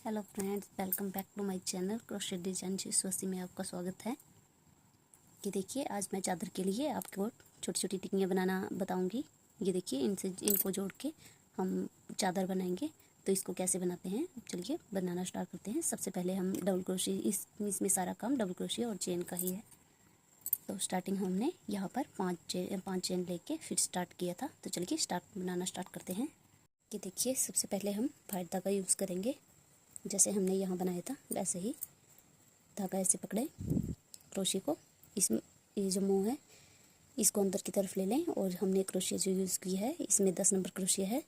Hello friends, welcome back to my channel crochet design स्वसी में आपका स्वागत है। कि देखिए, आज मैं चादर के लिए आपको छोटी छोटी टिक्कियाँ बनाना बताऊंगी। ये देखिए, इनको जोड़ के हम चादर बनाएंगे। तो इसको कैसे बनाते हैं, चलिए बनाना स्टार्ट करते हैं। सबसे पहले हम डबल क्रोशे, इसमें सारा काम डबल क्रोशे और चेन का ही है। तो स्टार्टिंग हमने यहाँ पर पाँच चेन लेके फिर स्टार्ट किया था। तो चलिए बनाना स्टार्ट करते हैं। कि देखिए, सबसे पहले हम वाइट धागा यूज़ करेंगे। जैसे हमने यहाँ बनाया था वैसे ही धागा ऐसे पकड़े क्रोशे को, इसमें ये जो मुंह है इसको अंदर की तरफ ले लें। और हमने क्रोशे जो यूज़ की है इसमें 10 नंबर क्रोशे है।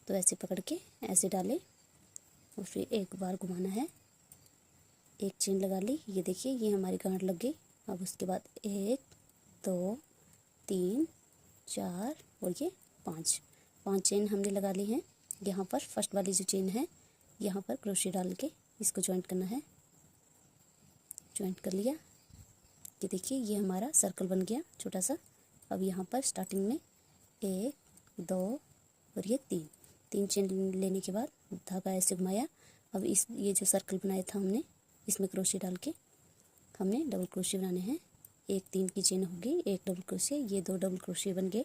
तो ऐसे पकड़ के ऐसे डालें और फिर एक बार घुमाना है। एक चेन लगा ली, ये देखिए ये हमारी गांठ लग गई। अब उसके बाद 1 2 3 4 और ये 5 चेन हमने लगा ली हैं। यहाँ पर फर्स्ट वाली जो चेन है यहाँ पर क्रोशे डाल के इसको जॉइंट करना है। जॉइंट कर लिया। ये देखिए ये हमारा सर्कल बन गया छोटा सा। अब यहाँ पर स्टार्टिंग में 1 2 और ये 3 चेन लेने के बाद धागा ऐसे घुमाया। अब ये जो सर्कल बनाया था हमने इसमें क्रोशे डाल के हमने डबल क्रोशे बनाने हैं। 1 3 की चेन होगी, एक डबल क्रोशे, ये 2 डबल क्रोशे बन गए।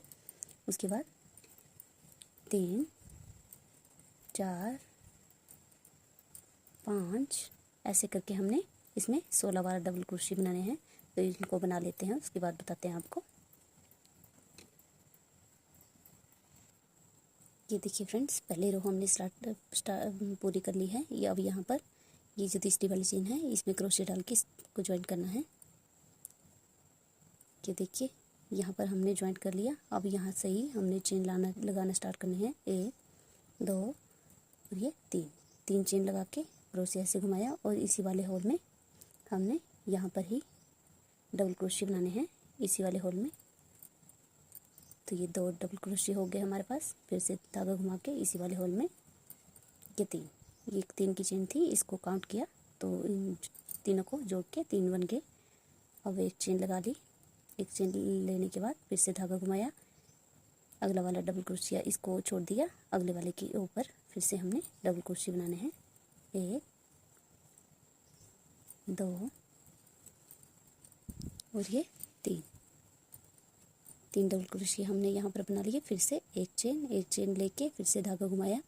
उसके बाद 3 4 5 ऐसे करके हमने इसमें 16 बार डबल क्रोशे बनाने हैं। तो इनको बना लेते हैं, उसके बाद बताते हैं आपको। ये देखिए फ्रेंड्स, पहले रो हमने पूरी कर ली है। ये अब यहाँ पर ये जो तीसरी वाली चेन है इसमें क्रोशे डाल के इसको ज्वाइंट करना है। ये देखिए यहाँ पर हमने ज्वाइंट कर लिया। अब यहाँ से ही हमने चेन लगाना स्टार्ट करनी है। 1 2 और ये 3 चेन लगा के क्रोशे ऐसे घुमाया और इसी वाले होल में हमने यहाँ पर ही डबल क्रोशे बनाने हैं, इसी वाले होल में। तो ये 2 डबल क्रोशे हो गए हमारे पास। फिर से धागा घुमा के इसी वाले होल में ये 3 की चेन थी, इसको काउंट किया तो इन तीनों को जोड़ के 3 बन गए। अब एक चेन लगा ली। एक चेन लेने के बाद फिर से धागा घुमाया, अगला वाला डबल क्रोशिया इसको छोड़ दिया, अगले वाले के ऊपर फिर से हमने डबल क्रोशे बनाने हैं। 1 2 और ये 3 डबल क्रोशे हमने यहाँ पर बना लिए। फिर से एक चेन लेके फिर से धागा घुमाया,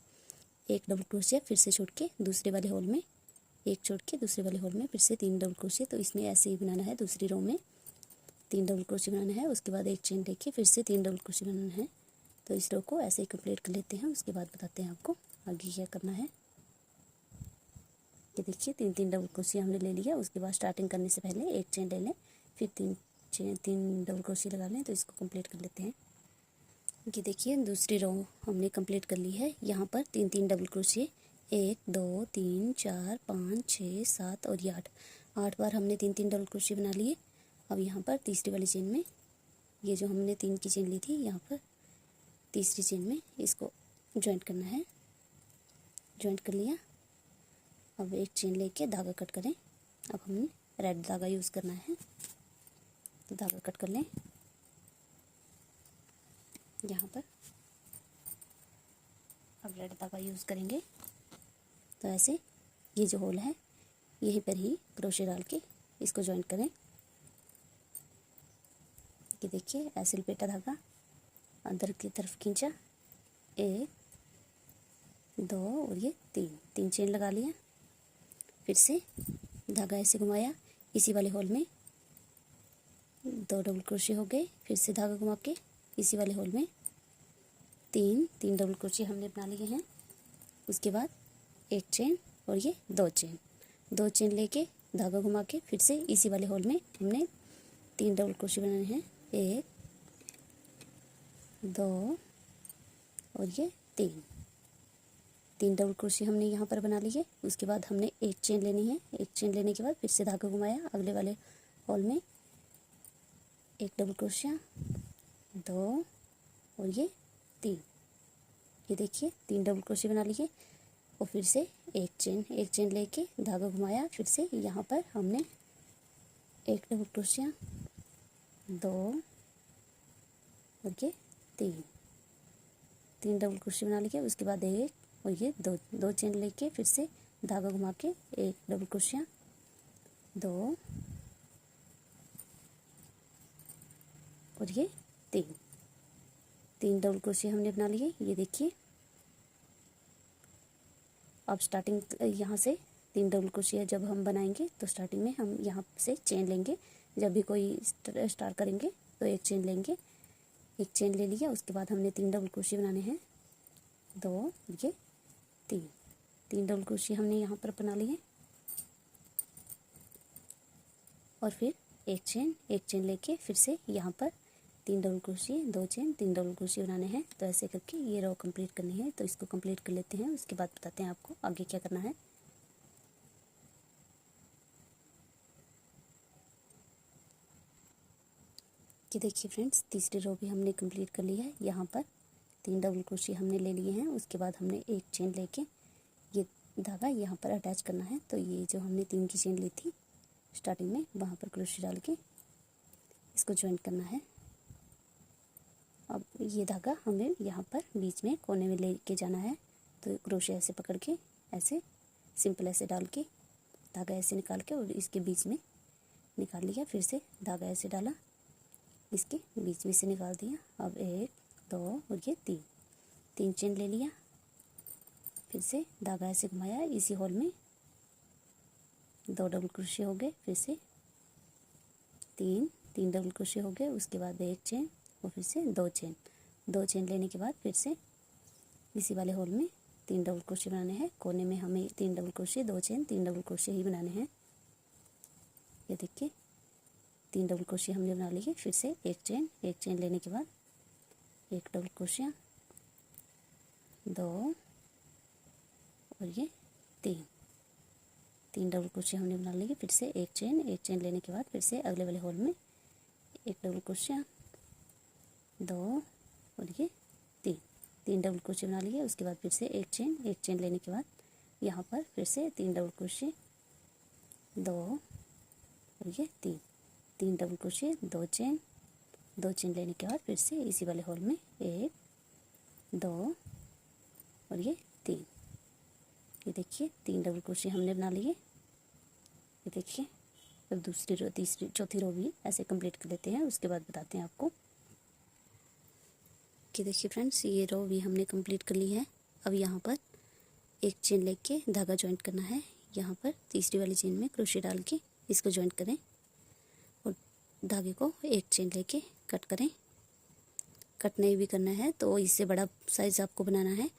एक डबल क्रोशिया फिर से छोड़ के दूसरे वाले होल में, एक छोड़ के दूसरे वाले होल में फिर से 3 डबल क्रोशे। तो इसमें ऐसे ही बनाना है, दूसरी रो में 3 डबल क्रोशे बनाना है। उसके बाद एक चेन लेके फिर से 3 डबल क्रोशे बनाना है। तो इस रो को ऐसे ही कंप्लीट कर लेते हैं, उसके बाद बताते हैं आपको आगे क्या करना है। ये देखिए 3 डबल क्रोशे हमने ले लिया। उसके बाद स्टार्टिंग करने से पहले एक चेन ले लें, फिर 3 डबल क्रोशे लगा लें। तो इसको कंप्लीट कर लेते हैं। ये देखिए दूसरी रो हमने कंप्लीट कर ली है। यहाँ पर 3 डबल क्रोशे, 1 2 3 4 5 6 7 और ये 8 बार हमने 3 डबल क्रोशे बना लिए। अब यहाँ पर तीसरी वाली चेन में ये जो हमने 3 की चेन ली थी, यहाँ पर तीसरी चेन में इसको ज्वाइंट करना है। ज्वाइंट कर लिया। अब एक चेन लेके धागा कट करें। अब हमने रेड धागा यूज़ करना है, तो धागा कट कर लें यहाँ पर। अब रेड धागा यूज़ करेंगे। तो ऐसे ये जो होल है यहीं पर ही क्रोशे डाल के इसको ज्वाइंट करें। ये देखिए ऐसे लपेटा धागा, अंदर की तरफ खींचा, 1 2 और ये 3 चेन लगा लिया। फिर से धागा ऐसे घुमाया, इसी वाले होल में 2 डबल क्रोशे हो गए। फिर से धागा घुमा के इसी वाले होल में 3 डबल क्रोशे हमने बना लिए हैं। उसके बाद एक चेन और ये 2 चेन लेके धागा घुमा के फिर से इसी वाले होल में हमने 3 डबल क्रोशे बनाने हैं। 1 2 और ये 3 डबल क्रोशे हमने यहाँ पर बना लिए। उसके बाद हमने एक चेन लेनी है। एक चेन लेने के बाद फिर से धागा घुमाया, अगले वाले होल में एक डबल क्रोशिया, 2 और ये 3। ये देखिए 3 डबल क्रोशे बना लिए। और फिर से एक चेन लेके धागा घुमाया, फिर से यहाँ पर हमने एक डबल क्रोशिया, 2 और ये 3 डबल क्रोशे बना लिए। उसके बाद एक और ये 2 चेन लेके फिर से धागा घुमा के एक डबल क्रोशिया, 2 और ये 3 डबल क्रोशिया हमने बना लिए। ये देखिए अब स्टार्टिंग यहाँ से 3 डबल क्रोशिया जब हम बनाएंगे तो स्टार्टिंग में हम यहाँ से चेन लेंगे। जब भी कोई स्टार्ट करेंगे तो एक चेन लेंगे, एक चेन ले लिया। उसके बाद हमने 3 डबल क्रोशिया बनाने हैं, 2 ये 3 डबल क्रोशिया हमने यहाँ पर बना लिए। और फिर एक चेन लेके फिर से यहाँ पर 3 डबल क्रोशिया, 2 चेन, 3 डबल क्रोशिया बनाने हैं। तो ऐसे करके ये रो कंप्लीट करनी है। तो इसको कंप्लीट कर लेते हैं, उसके बाद बताते हैं आपको आगे क्या करना है। कि देखिए फ्रेंड्स, तीसरी रो भी हमने कंप्लीट कर ली है। यहाँ पर 3 डबल क्रोशिया हमने ले लिए हैं। उसके बाद हमने एक चेन लेके ये धागा यहाँ पर अटैच करना है। तो ये जो हमने 3 की चेन ली थी स्टार्टिंग में, वहाँ पर क्रोशिया डाल के इसको ज्वाइन करना है। अब ये धागा हमें यहाँ पर बीच में कोने में लेके जाना है। तो क्रोशिया ऐसे पकड़ के ऐसे सिंपल ऐसे डाल के धागा ऐसे निकाल के और इसके बीच में निकाल लिया। फिर से धागा ऐसे डाला, इसके बीच में से निकाल दिया। अब 1 2 और ये 3 चेन ले लिया। फिर से धागा ऐसे घुमाया, इसी होल में 2 डबल क्रोशिया हो गए। फिर से 3 डबल क्रोशिया हो गए। उसके बाद एक चेन और फिर से 2 चेन लेने के बाद फिर से इसी वाले होल में 3 डबल क्रोशिया बनाने हैं। कोने में हमें 3 डबल क्रोशिया, 2 चेन, 3 डबल क्रोशिया ही बनाने हैं। ये देखिए 3 डबल क्रोशिया हमने बना लिए। फिर से एक चेन लेने के बाद एक डबल क्रोशिया, 2 और ये 3 डबल क्रोशिया हमने बना लिए। फिर से एक चेन लेने के बाद फिर से अगले वाले होल में एक डबल क्रोशिया, 2 और ये 3 डबल क्रोशिया बना लिए। उसके बाद फिर से एक चेन लेने के बाद यहाँ पर फिर से 3 डबल क्रोशिया, 2 और ये 3 डबल क्रोशिया, 2 चेन लेने के बाद फिर से इसी वाले होल में 1 2 और ये 3। ये देखिए 3 डबल क्रोशिया हमने बना लिए। ये देखिए अब दूसरी रो, तीसरी, चौथी रो भी ऐसे कंप्लीट कर लेते हैं, उसके बाद बताते हैं आपको। कि देखिए फ्रेंड्स, ये रो भी हमने कंप्लीट कर ली है। अब यहाँ पर एक चेन लेके धागा ज्वाइंट करना है। यहाँ पर तीसरी वाली चेन में क्रोशिया डाल के इसको ज्वाइंट करें और धागे को एक चेन लेके कट करें। कट नहीं भी करना है तो इससे बड़ा साइज़ आपको बनाना है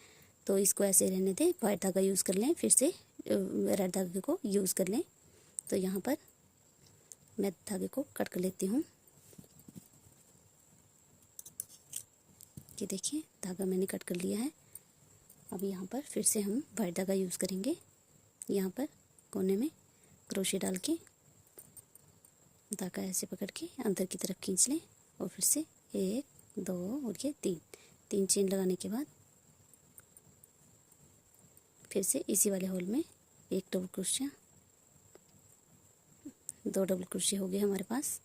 तो इसको ऐसे रहने दें, वाइट धागा यूज़ कर लें, फिर से रेड धागे को यूज़ कर लें। तो यहाँ पर मैं धागे को कट कर लेती हूँ। ये देखिए धागा मैंने कट कर लिया है। अब यहाँ पर फिर से हम वाइट धागा यूज़ करेंगे। यहाँ पर कोने में क्रोशिया डाल के धागा ऐसे पकड़ के अंदर की तरफ खींच लें और फिर से 1 2 और ये 3 चेन लगाने के बाद फिर से इसी वाले होल में एक डबल क्रोशिया, 2 डबल क्रोशिया हो गए हमारे पास।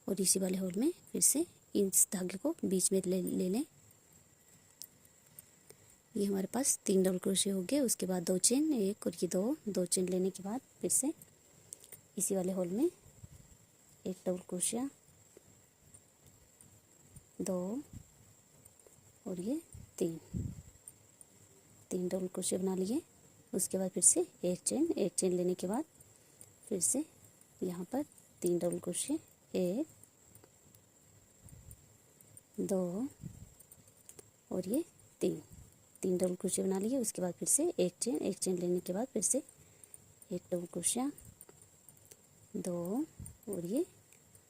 और इसी वाले होल में फिर से इस धागे को बीच में ले लें। ये हमारे पास 3 डबल क्रोशिया हो गए। उसके बाद 2 चेन, 1 और ये 2 चेन लेने के बाद फिर से इसी वाले होल में एक डबल क्रोशिया, 2 और ये 3 डबल क्रोशिया बना लिए। उसके बाद फिर से एक चेन लेने के बाद फिर से यहाँ पर 3 डबल क्रोशिया, 1 2 और ये 3 डबल क्रोशिया बना लिए। उसके बाद फिर से एक चेन लेने के बाद फिर से एक डबल क्रोशिया, 2 और ये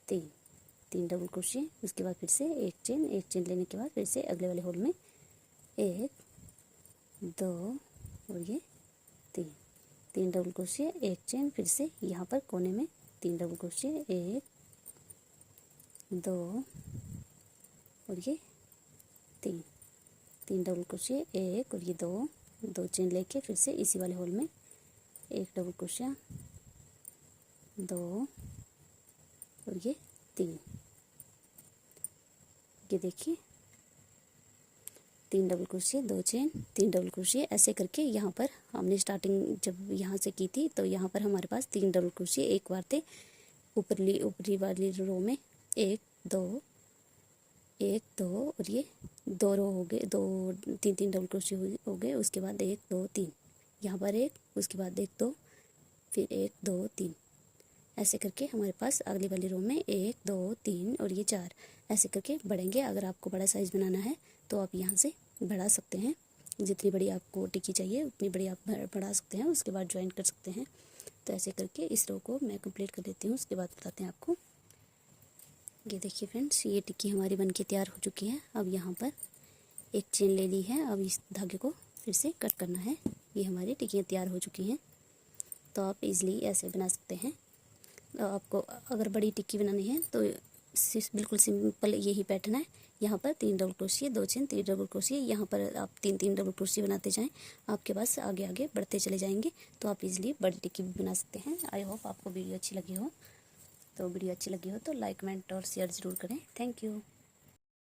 3 डबल क्रोशिया। उसके बाद फिर से एक चेन लेने के बाद फिर से अगले वाले होल में 1 2 और ये 3 डबल क्रोशिया, एक चेन, फिर से यहाँ पर कोने में 3 डबल क्रोशिया, 1 2 और ये 3 डबल क्रोशिया, 1 और ये 2 चेन लेके फिर से इसी वाले होल में एक डबल क्रोशिया, 2 और ये 3। ये देखिए 3 डबल क्रोशिया, 2 चेन, 3 डबल क्रोशिया, ऐसे करके यहाँ पर हमने स्टार्टिंग जब यहाँ से की थी तो यहाँ पर हमारे पास 3 डबल क्रोशिया एक बार थे। ऊपरी वाली रो में 1 2 1 2 और ये 2 रो हो गए, 2 3 डबल क्रोशिया हो गए। उसके बाद 1 2 3 यहाँ पर 1, उसके बाद 1 2 फिर 1 2 3, ऐसे करके हमारे पास अगली वाली रो में 1 2 3 और ये 4, ऐसे करके बढ़ेंगे। अगर आपको बड़ा साइज़ बनाना है तो आप यहाँ से बढ़ा सकते हैं, जितनी बड़ी आपको टिक्की चाहिए उतनी बड़ी आप बढ़ा सकते हैं, उसके बाद ज्वाइन कर सकते हैं। तो ऐसे करके इस रो को मैं कंप्लीट कर लेती हूँ, उसके बाद बताते हैं आपको। ये देखिए फ्रेंड्स, ये टिक्की हमारी बनके तैयार हो चुकी है। अब यहाँ पर एक चेन ले ली है, अब इस धागे को फिर से कट करना है। ये हमारी टिक्कियाँ तैयार हो चुकी हैं। तो आप इजीली ऐसे बना सकते हैं। आपको अगर बड़ी टिक्की बनानी है तो बिल्कुल सिंपल यही पैटर्न है। यहाँ पर 3 डबल क्रोशिया, 2 चेन, 3 डबल क्रोशिया, यहाँ पर आप 3 डबल क्रोशिया बनाते जाएं, आपके पास आगे आगे बढ़ते चले जाएंगे। तो आप इजीली बड़ी टिक्की भी बना सकते हैं। आई होप आपको वीडियो अच्छी लगी हो। तो वीडियो अच्छी लगी हो तो लाइक, कमेंट और शेयर ज़रूर करें। Thank you.